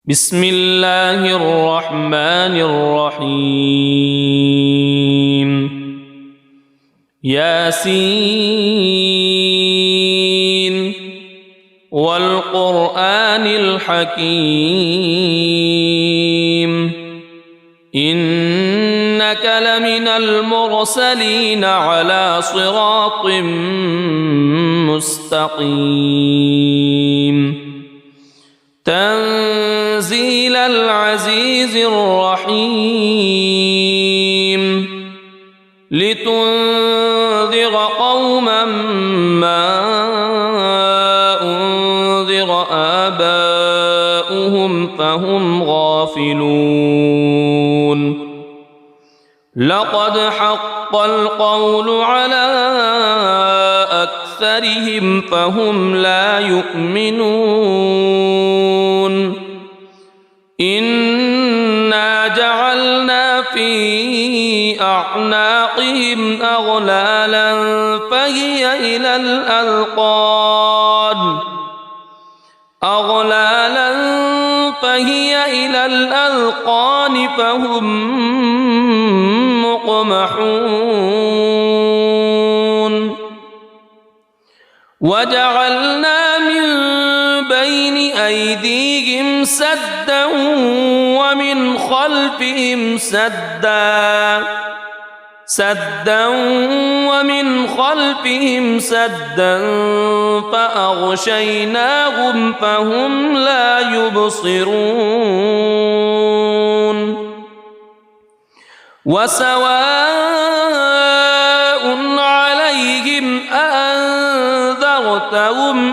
بسم الله الرحمن الرحيم ياسين والقرآن الحكيم إنك لمن المرسلين على صراط مستقيم تنزيل العزيز الرحيم لتنذر قوما ما أنذر آباؤهم فهم غافلون لقد حق القول على أكثرهم فهم لا يؤمنون إنا جعلنا في أعناقهم أغلالا فهي إلى الأذقان فهم مقمحون وجعلنا من بين أيديهم سدا ومن خلفهم سدا فأغشيناهم فهم لا يبصرون وسواء عليهم أأنذرتهم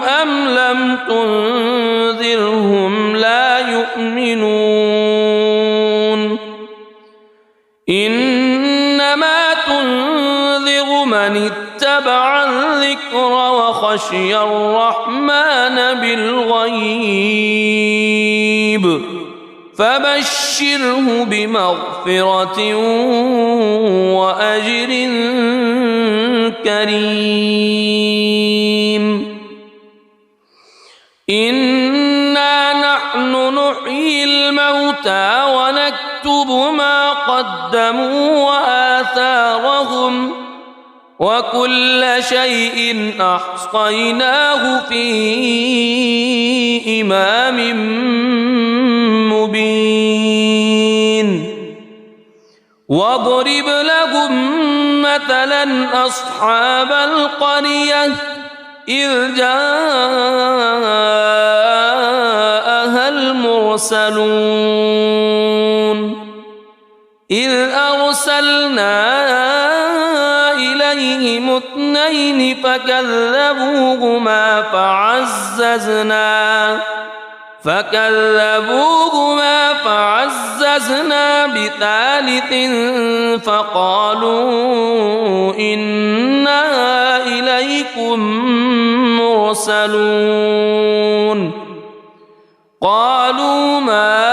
أم لم تنذرهم لا يؤمنون إنما تنذر من اتبع الذكر وخشي الرحمن بالغيب فبشره بمغفرة وأجر كريم إنا نحن نحيي الموتى ونكتب ما قدموا وآثارهم وكل شيء أحصيناه في إمام مبين واضرب لهم مثلا أصحاب القرية إذ جاءها المرسلون إذ أرسلنا إليهم اثنين فكذبوهما فعززنا بثالث فقالوا إنا إليكم مرسلون قالوا ما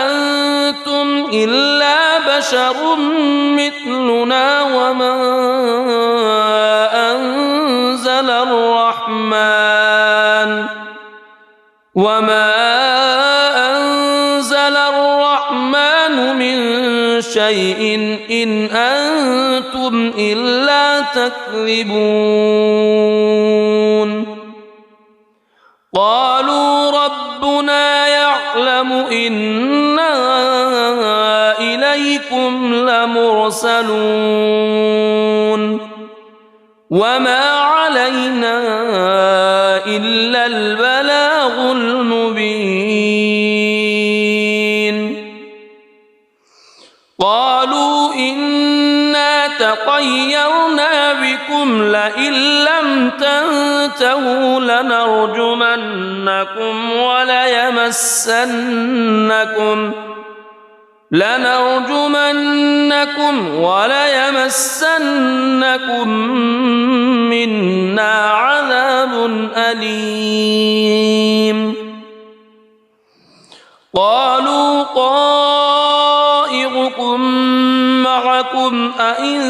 أنتم إلا بشر مثلنا وما أنزل الرحمن من شيء إن أنتم إلا تكذبون قالوا ربنا يعلم إنا إليكم لمرسلون وما علينا إلا البلاغ المبين قالوا إنا تطيرنا بكم لئن لم تنتهوا لنرجمنكم وليمسنكم منا عذاب أليم قالوا طائركم معكم أئن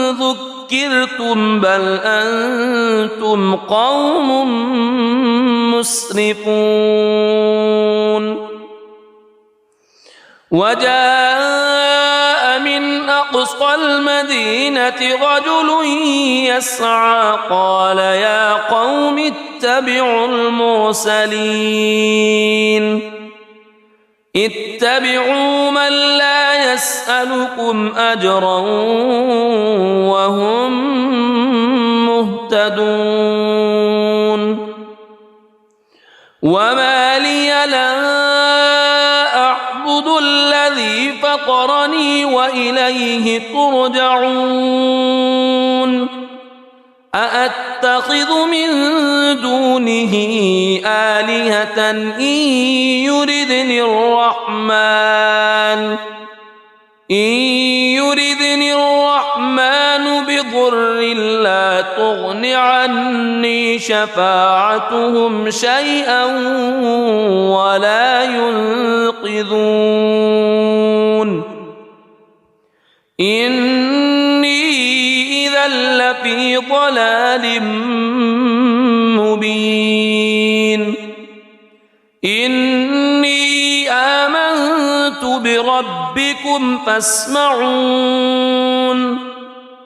ذكرتم بل أنتم قوم مسرفون وجاء من أقصى المدينة رجل يسعى قال يا قوم اتبعوا المرسلين اتبعوا من لا يسألكم أجرا وهم مهتدون وما لي لا أعبد الذي فطرني وإليه ترجعون أأتخذ من دونه آلهة إن يردني الرحمن بضر لا تغن عني شفاعتهم شيئا ولا ينقذون إني إذا لفي ضلال مبين إني آمنت بربكم فاسمعون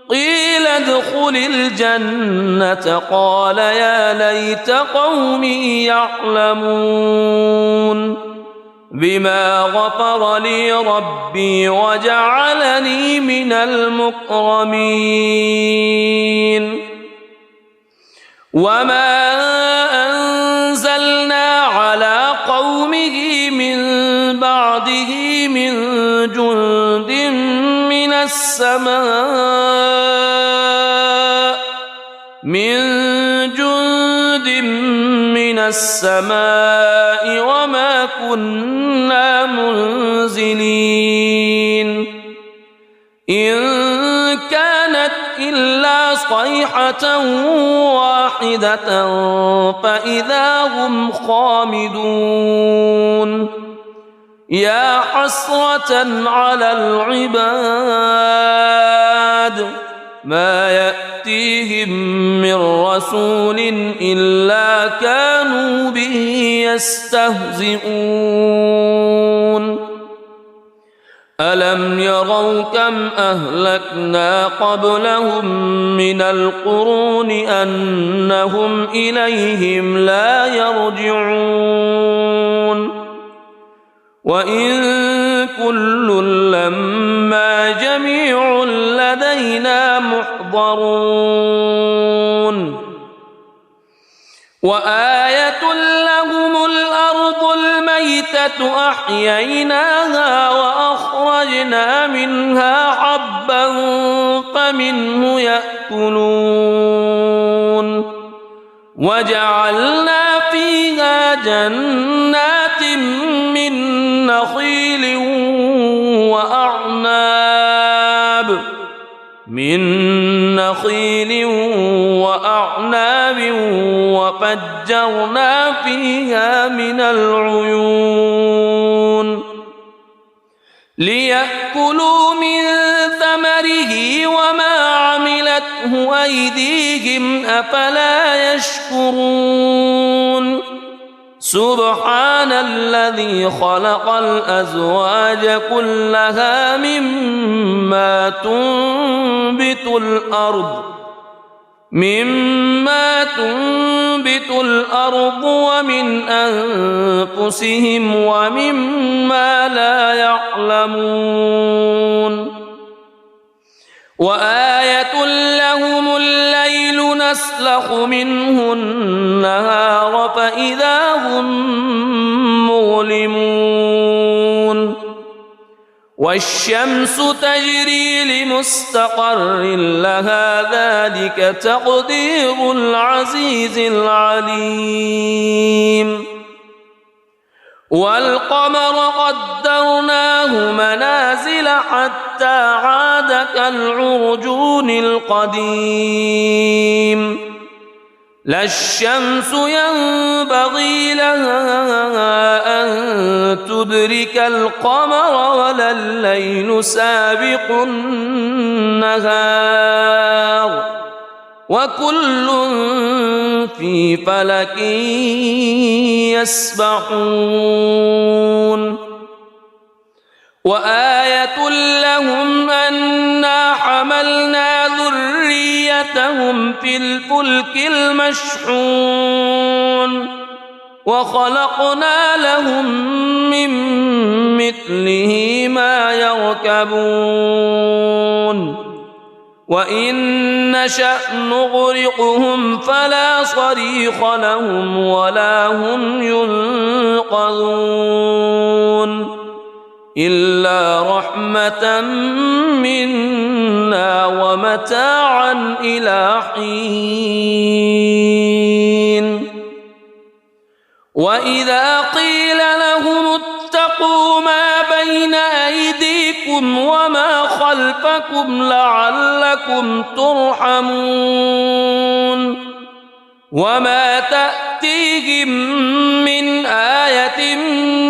قيل ادخل الجنة قال يا ليت قومي يعلمون بما غفر لي ربي وجعلني من المكرمين وما أنزلنا على قومه من بعده من جند من السماء وما كنا منزلين إن كانت إلا صيحة واحدة فإذا هم خامدون يا حسرة على العباد ما يأتيهم من رسول إلا كانوا به يستهزئون ألم يروا كم أهلكنا قبلهم من القرون أنهم إليهم لا يرجعون وإن كل لما جميع لدينا محضرون وآية لهم الأرض الميتة أحييناها وأخرجنا منها حبا فمنه يأكلون وجعلنا فيها جنات من نخيل وأعناب وفجرنا فيها من العيون ليأكلوا من ثمره وما عملته أيديهم أفلا يشكرون سبحان الذي خلق الأزواج كلها مما تنبت الأرض ومن أنفسهم ومما لا يعلمون وآية لهم الليل نسلخ منه النهار فإذا هم مظلمون والشمس تجري لمستقر لها ذلك تقدير العزيز العليم والقمر قدرناه منازل حتى عاد كالعرجون القديم لا الشمس ينبغي لها أن تدرك القمر ولا الليل سابق النهار وكل في فلك يسبحون وآية لهم أنا حملنا ذريتهم في الفلك المشحون وخلقنا لهم من مثله ما يركبون وإن نشأ نغرقهم فلا صريخ لهم ولا هم ينقذون إلا رحمة منا ومتاعا إلى حين وإذا قيل لهم اتقوا ما بين أيديكم وما خلفكم لعلكم ترحمون وما تأتيهم من آية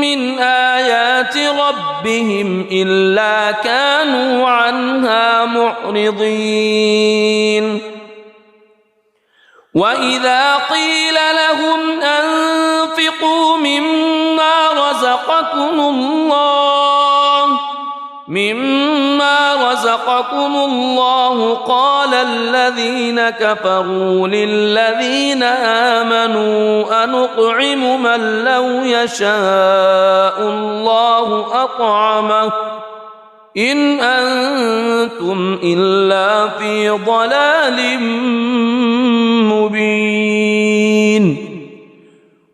من آيات ربهم إلا كانوا عنها معرضين وإذا قيل لهم أنفقوا مما رزقكم الله قال الذين كفروا للذين آمنوا أنطعم من لو يشاء الله أطعمه إن أنتم إلا في ضلال مبين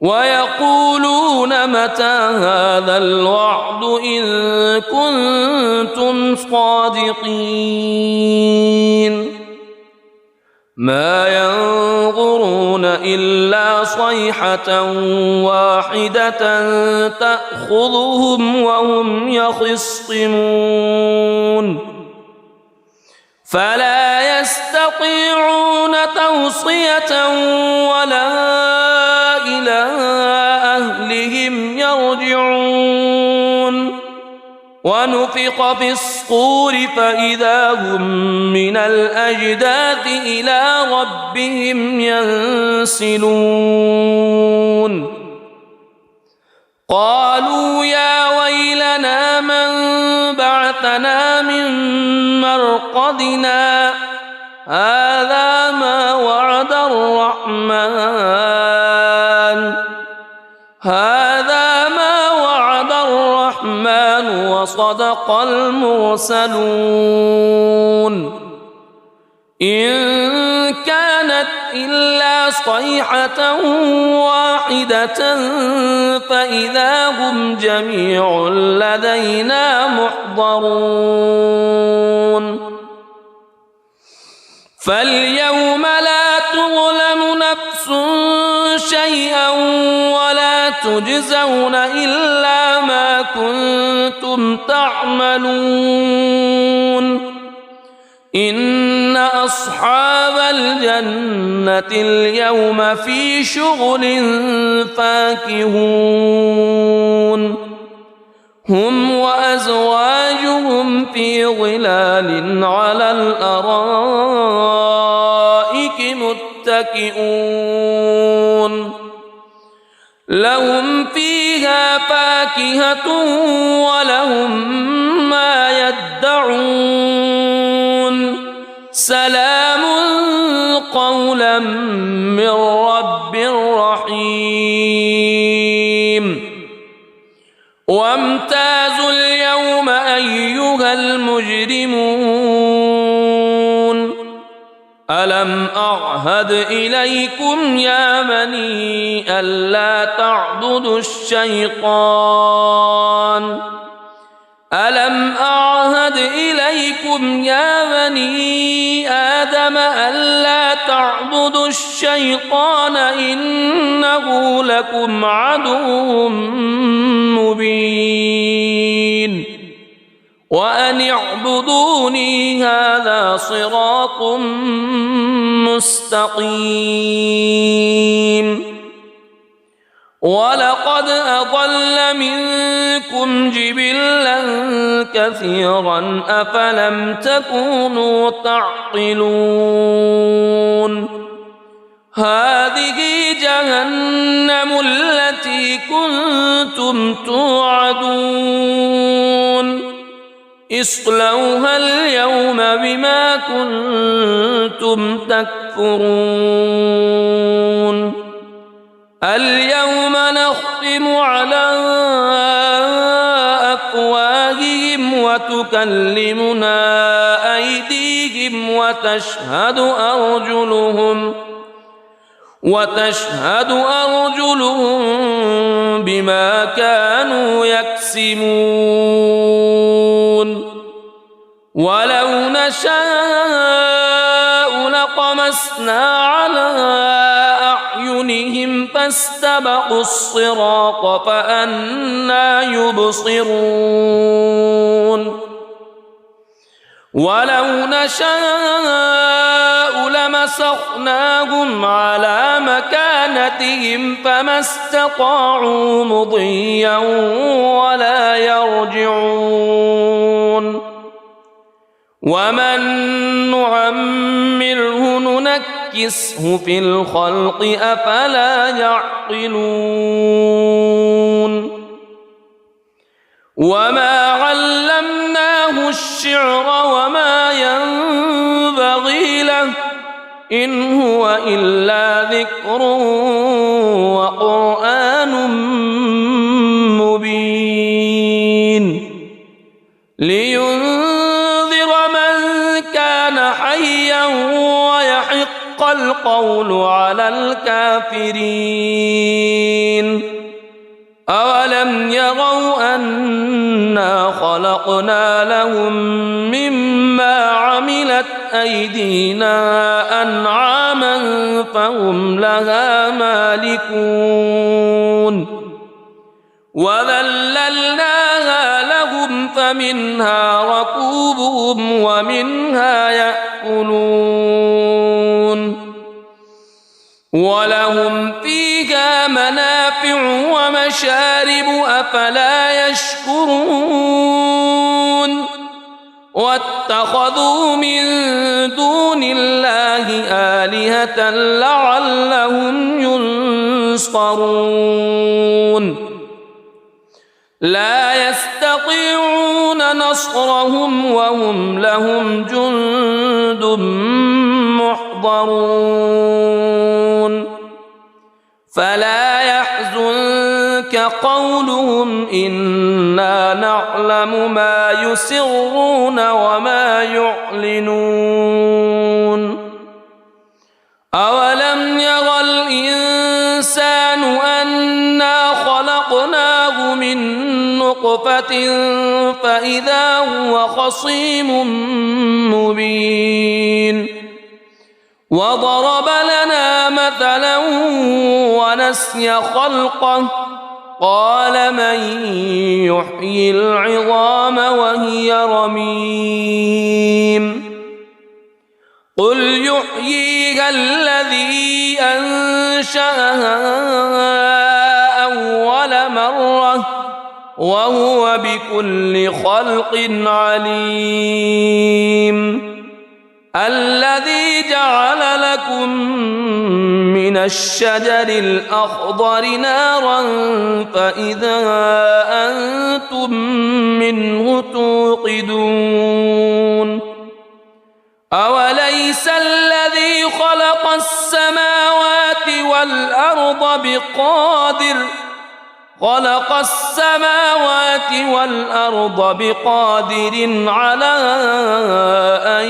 ويقولون متى هذا الوعد إن كنتم صادقين ما ينظرون إلا صيحة واحدة تأخذهم وهم يخصمون فلا يستطيعون توصية ولا إلى أهلهم يرجعون ونفخ في الصور فإذا هم من الأجداث إلى ربهم ينسلون قالوا يا ويلنا من بعثنا من مرقدنا هذا ما وعد الرحمن وصدق المرسلون إن كانت إلا صيحة واحدة فإذا هم جميع لدينا محضرون فاليوم لا تظلم نفس شيئا ولا تجزون إلا ما كنتم تعملون إن أصحاب الجنة اليوم في شغل فاكهون هم وأزواجهم في ظلال على الأرائك متكئون لهم فيها فاكهة ولهم ما يدعون سلام قولا من رب رحيم وامتازوا اليوم أيها المجرمون ألم أعهد إليكم يا بني ألا تعبدوا الشيطان ألم أعهد إليكم يا بني آدم ألا تعبدوا الشيطان إنه لكم عدو مبين وأن اعبدوني هذا صراط مستقيم ولقد أضل منكم جبلا كثيرا أفلم تكونوا تعقلون هذه جهنم التي كنتم توعدون اصلوها اليوم بما كنتم تكفرون اليوم نختم على أفواههم وتكلمنا أيديهم وتشهد أرجلهم بما كانوا يكسبون ولو نشاء لطمسنا على أعينهم فاستبقوا الصراط فأنى يبصرون ولو نشاء لمسخناهم على مكانتهم فما استطاعوا مضيا ولا يرجعون ومن نعمره ننكسه في الخلق أفلا يعقلون وما علمناه الشعر وما ينبغي له إن هو إلا ذكر وقرآن مبين لينذر من كان حيا ويحق القول على الكافرين أولم يروا أنا خلقنا لهم مما عملت أيدينا أنعاما فهم لها مالكون وذللناها لهم فمنها ركوبهم ومنها يأكلون ولهم فيها منافع ومشارب أفلا يشكرون واتخذوا من دون الله آلهة لعلهم ينصرون لا يستطيعون نصرهم وهم لهم جند محضرون فلا يحزنك قولهم إنا نعلم ما يسرون وما يعلنون أولم يرى الإنسان أنا خلقناه من نطفة فإذا هو خصيم مبين وضرب لنا مثلا ونسي خلقه قال من يحيي العظام وهي رميم قل يحييها الذي أنشأها أول مرة وهو بكل خلق عليم الذي جعل لكم من الشجر الأخضر نارا فإذا أنتم منه توقدون أوليس الذي خلق السماوات والأرض بقادر على أن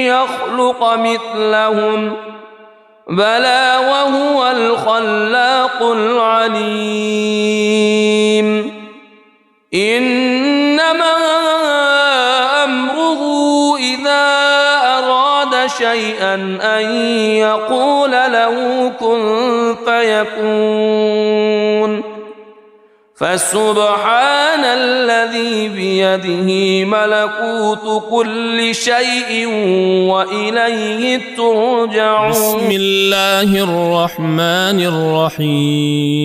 يخلق مثلهم بلى وهو الخلاق العليم إنما أمره إذا أراد شيئا أن يقول له كن فيكون فسبحان الذي بيده ملكوت كل شيء وإليه ترجعون بسم الله الرحمن الرحيم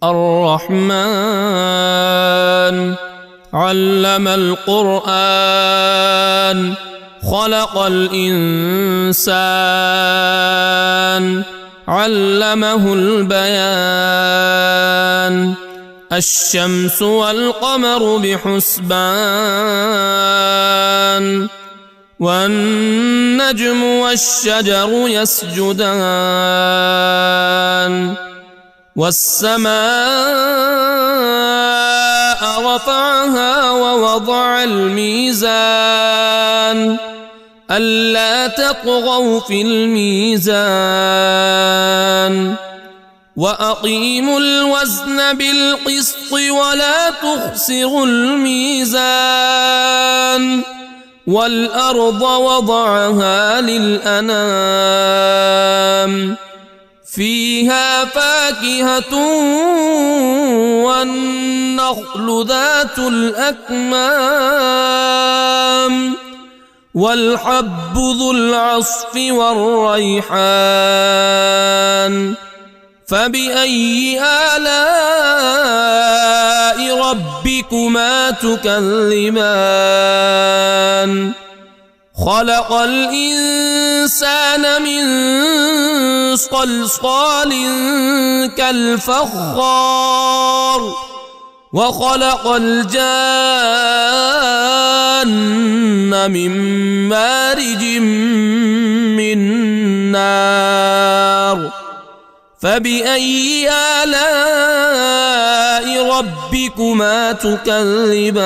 الرحمن علم القرآن خلق الإنسان علمه البيان الشمس والقمر بحسبان والنجم والشجر يسجدان والسماء رفعها ووضع الميزان ألا تطغوا في الميزان وأقيموا الوزن بالقسط ولا تخسروا الميزان والأرض وضعها للأنام فيها فاكهة والنخل ذات الأكمام والحب ذو العصف والريحان فبأي آلاء ربكما تكذبان خلق الإنسان من صلصال كالفخار وخلق الجان من مارج من نار فبأي آلاء ربكما تكذبان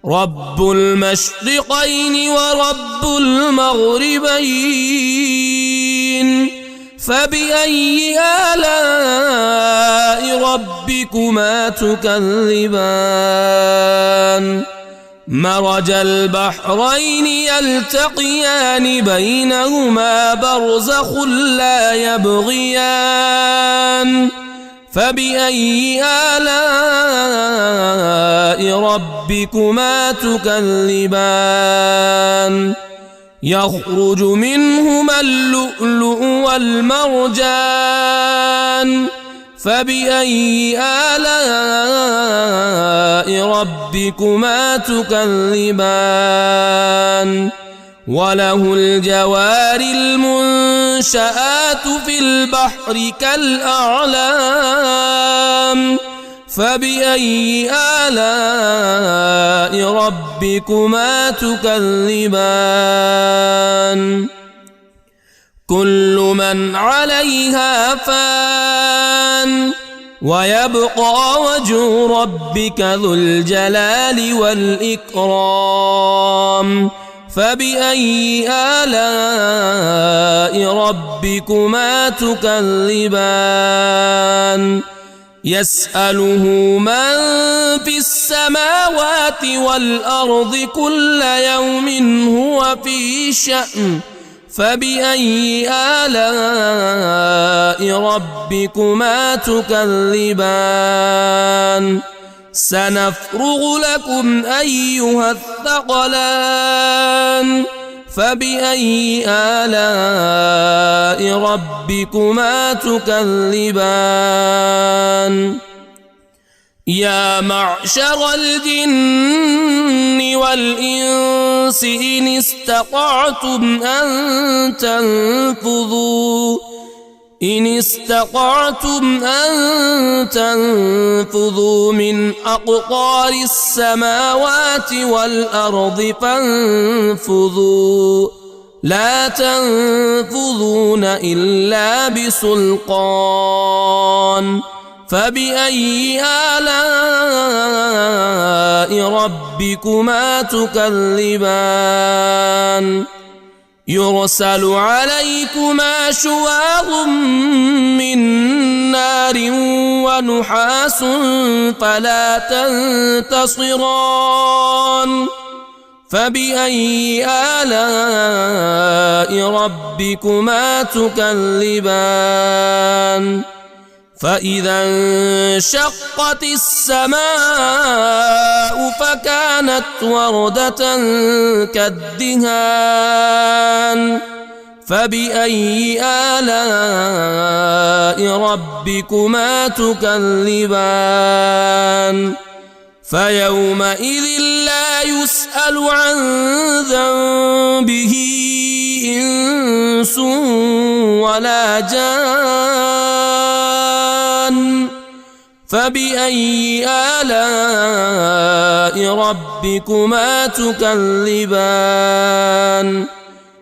رب المشرقين ورب المغربين فبأي آلاء ربكما تكذبان مرج البحرين يلتقيان بينهما برزخ لا يبغيان فبأي آلاء ربكما تكذبان يخرج منهما اللؤلؤ والمرجان فبأي آلاء ربكما تكذبان وله الجوار المنشآت في البحر كالأعلام فبأي آلاء ربكما تكذبان كل من عليها فان ويبقى وجه ربك ذو الجلال والإكرام فبأي آلاء ربكما تكذبان يسأله من في السماوات والأرض كل يوم هو في شأن فبأي آلاء ربكما تكذبان سنفرغ لكم أيها الثقلان فبأي آلاء ربكما تكذبان يا معشر الجن والإنس إن استطعتم أن تنفذوا من أقطار السماوات والأرض فانفذوا لا تنفذون إلا بسلطان فبأي آلاء ربكما تكذبان يرسل عليكما شواظ من نار ونحاس فلا تنتصران فبأي آلاء ربكما تكذبان فإذا انشقت السماء فكانت وردة كالدهان فبأي آلاء ربكما تكذبان فيومئذ لا يسأل عن ذنبه إنس ولا جان فبأي آلاء ربكما تكذبان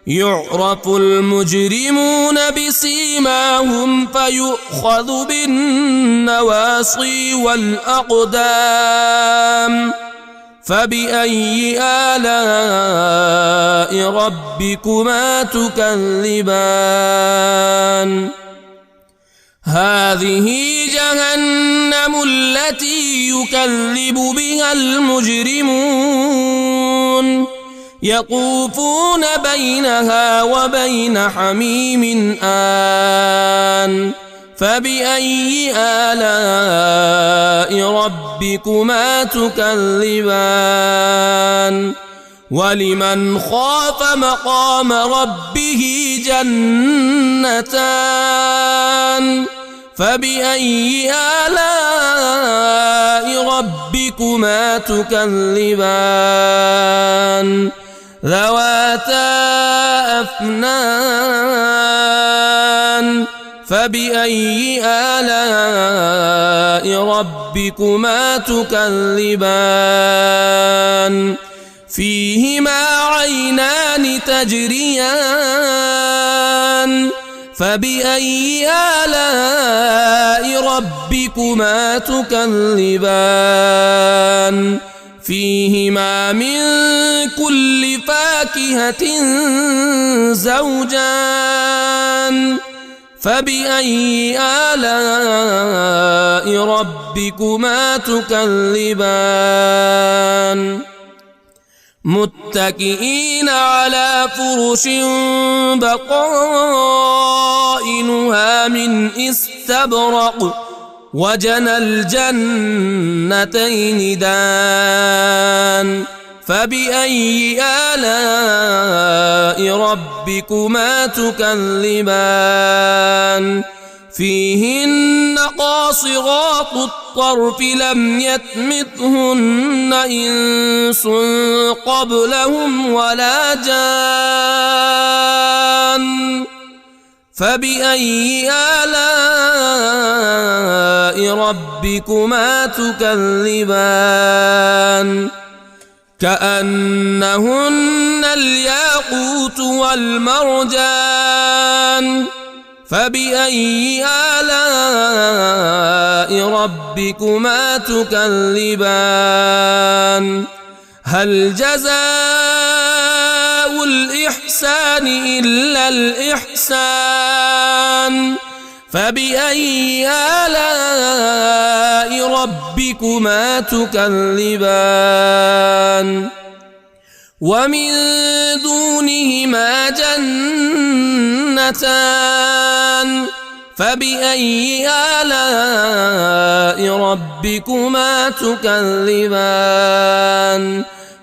يعرف المجرمون بسيماهم فيؤخذ بالنواصي والأقدام فبأي آلاء ربكما تكذبان هذه جهنم التي يكذب بها المجرمون يطوفون بينها وبين حميم آن فبأي آلاء ربكما تكذبان ولمن خاف مقام ربه جنتان فبأي آلاء ربكما تكذبان ذواتا أفنان فبأي آلاء ربكما تكذبان فيهما عينان تجريان فبأي آلاء ربكما تكذبان فيهما من كل فاكهة زوجان فبأي آلاء ربكما تكذبان متكئين على فرش بطائنها من استبرق وجنى الجنتين دان فبأي آلاء ربكما تكذبان فيهن قاصرات الطرف لم يطمثهن إنس قبلهم ولا جان فبأي آلاء ربكما تكذبان كأنهن الياقوت والمرجان فبأي آلاء ربكما تكذبان هل جزاء الإحسان إلا الإحسان فبأي آلاء ربكما تكذبان ومن دونهما جنتان فبأي آلاء ربكما تكذبان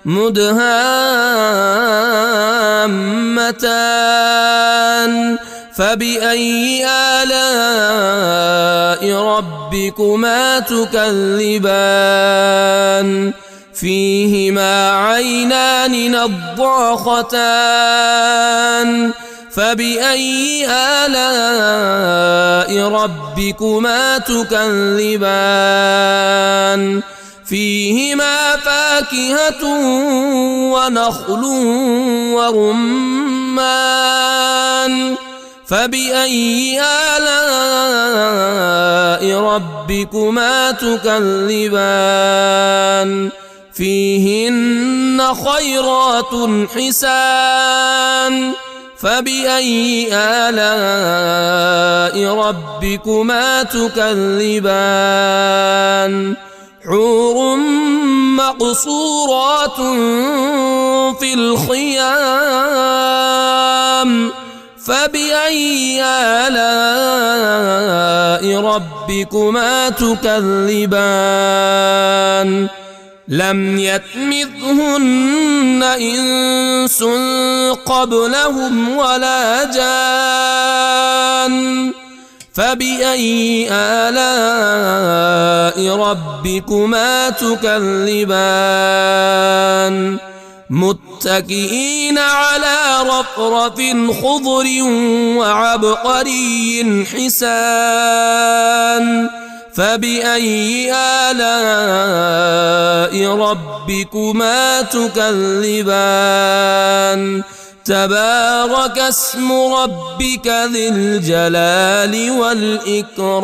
مدهامتان فبأي آلاء ربكما تكذبان فيهما عينان نضاختان فبأي آلاء ربكما تكذبان فيهما فاكهة ونخل ورمان فبأي آلاء ربكما تكذبان فيهن خيرات حسان فبأي آلاء ربكما تكذبان حور مقصورات في الخيام فبأي آلاء ربكما تكذبان لم يطمثهن إنس قبلهم ولا جان فبأي آلاء ربكما تكذبان متكئين على رفرف خضر وعبقري حسان فبأي آلاء ربكما تكذبان تبارك اسم ربك ذي الجلال والإكرام